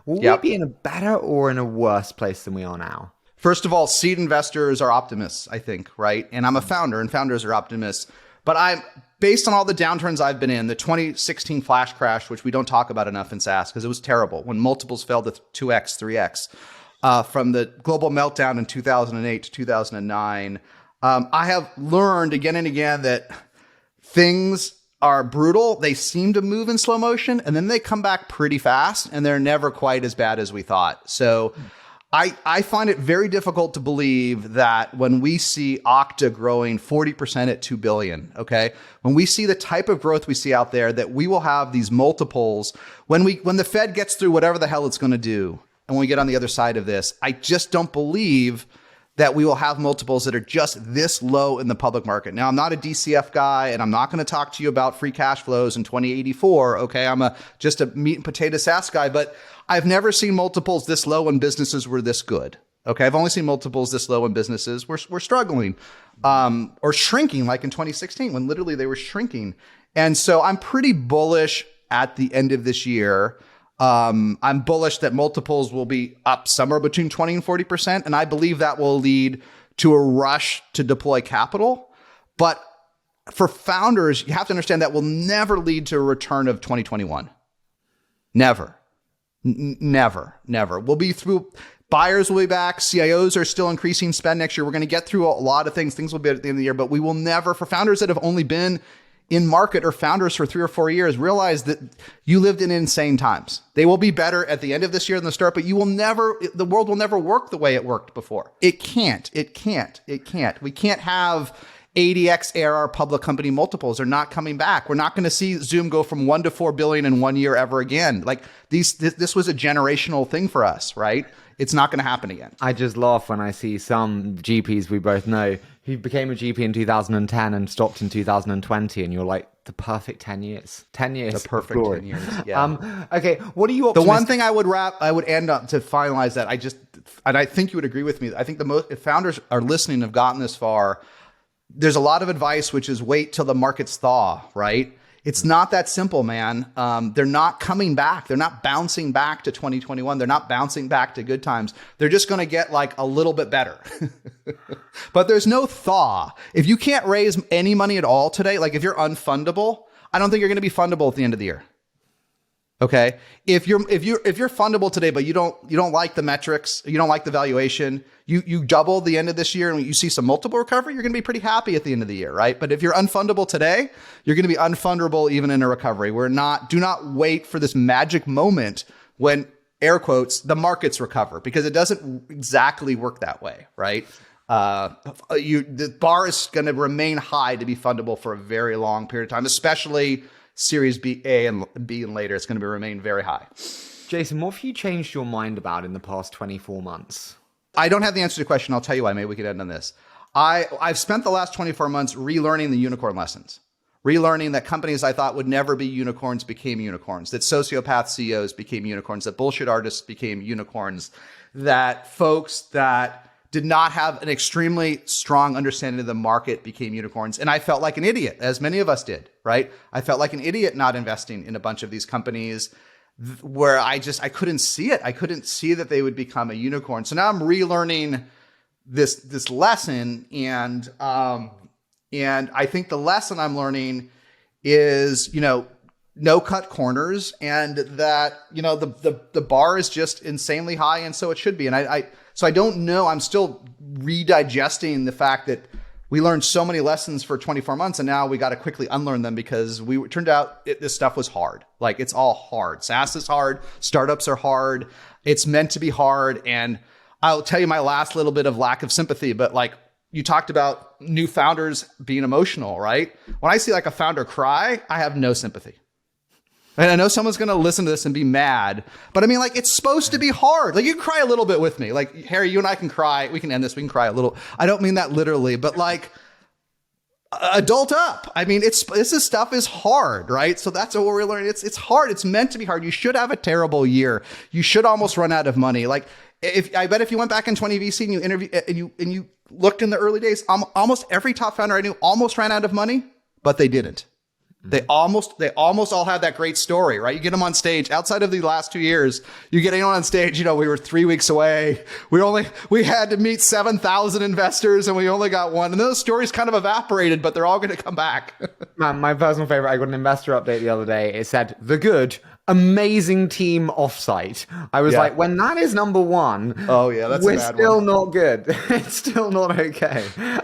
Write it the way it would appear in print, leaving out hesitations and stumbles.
Will Yep. we be in a better or in a worse place than we are now? First of all, seed investors are optimists, I think, right? And I'm a founder, and founders are optimists. But I'm based on all the downturns I've been in, the 2016 flash crash, which we don't talk about enough in SaaS because it was terrible when multiples fell to 2x, 3x, from the global meltdown in 2008 to 2009. I have learned again and again that things are brutal. They seem to move in slow motion, and then they come back pretty fast, and they're never quite as bad as we thought. So I find it very difficult to believe that when we see Okta growing 40% at 2 billion, okay, when we see the type of growth we see out there, that we will have these multiples when the Fed gets through whatever the hell it's going to do, and when we get on the other side of this, I just don't believe that we will have multiples that are just this low in the public market. Now, I'm not a DCF guy, and I'm not going to talk to you about free cash flows in 2084. Okay, I'm just a meat and potato SaaS guy, but I've never seen multiples this low when businesses were this good. Okay, I've only seen multiples this low when businesses were struggling or shrinking, like in 2016 when literally they were shrinking. And so I'm pretty bullish at the end of this year. I'm bullish that multiples will be up somewhere between 20 and 40%. And I believe that will lead to a rush to deploy capital. But for founders, you have to understand that will never lead to a return of 2021. Never. Never. We'll be through. Buyers will be back. CIOs are still increasing spend next year. We're going to get through a lot of things. Things will be at the end of the year, but we will never, for founders that have only been in market or founders for 3 or 4 years, realize that you lived in insane times. They will be better at the end of this year than the start, but the world will never work the way it worked before. It can't. We can't have 80x ARR public company multiples. They're not coming back. We're not going to see Zoom go from 1 to 4 billion in 1 year ever again. Like this was a generational thing for us, right? It's not going to happen again. I just laugh when I see some GPs we both know who became a GP in 2010 and stopped in 2020, and you're like, the perfect 10 years. 10 years. The perfect 10 years, yeah. Okay, what are you The one thing I would end up to finalize that, and I think you would agree with me, I think if founders are listening and have gotten this far, there's a lot of advice, which is wait till the markets thaw, right? It's not that simple, man. They're not coming back. They're not bouncing back to 2021. They're not bouncing back to good times. They're just going to get like a little bit better. But there's no thaw. If you can't raise any money at all today, like if you're unfundable, I don't think you're going to be fundable at the end of the year. Okay. If you're fundable today, but you don't like the metrics, you don't like the valuation, you double the end of this year and you see some multiple recovery, you're going to be pretty happy at the end of the year, right? But if you're unfundable today, you're going to be unfundable even in a recovery. Do not wait for this magic moment when, air quotes, the markets recover, because it doesn't exactly work that way, right? The bar is going to remain high to be fundable for a very long period of time, especially Series B, A, and B, and later. It's going to remain very high. Jason, what have you changed your mind about in the past 24 months? I don't have the answer to the question. I'll tell you why. Maybe we could end on this. I've spent the last 24 months relearning the unicorn lessons, relearning that companies I thought would never be unicorns became unicorns, that sociopath CEOs became unicorns, that bullshit artists became unicorns, that folks that did not have an extremely strong understanding of the market became unicorns. And I felt like an idiot, as many of us did, right? I felt like an idiot not investing in a bunch of these companies where I couldn't see it. I couldn't see that they would become a unicorn. So now I'm relearning this lesson. And I think the lesson I'm learning is, no cut corners, and that, the bar is just insanely high. And so it should be. And so I don't know. I'm still redigesting the fact that we learned so many lessons for 24 months, and now we got to quickly unlearn them because it turned out this stuff was hard. Like, it's all hard. SaaS is hard. Startups are hard. It's meant to be hard. And I'll tell you my last little bit of lack of sympathy, but like you talked about new founders being emotional, right? When I see like a founder cry, I have no sympathy. And I know someone's going to listen to this and be mad, but I mean, like, it's supposed to be hard. Like, you can cry a little bit with me. Like, Harry, you and I can cry. We can end this. We can cry a little. I don't mean that literally, but like, adult up. I mean, this stuff is hard, right? So that's what we're learning. It's hard. It's meant to be hard. You should have a terrible year. You should almost run out of money. Like, I bet if you went back in 20 VC and you interviewed and you looked in the early days, almost every top founder I knew almost ran out of money, but they didn't. They almost all have that great story, right? You get them on stage. Outside of the last 2 years, you get anyone on stage. We were 3 weeks away. We had to meet 7,000 investors, and we only got one. And those stories kind of evaporated, but they're all going to come back. Man, my personal favorite. I got an investor update the other day. It said the good. Amazing team offsite. I was like, when that is number one, oh yeah, that's we're a bad still one. not good. It's still not okay.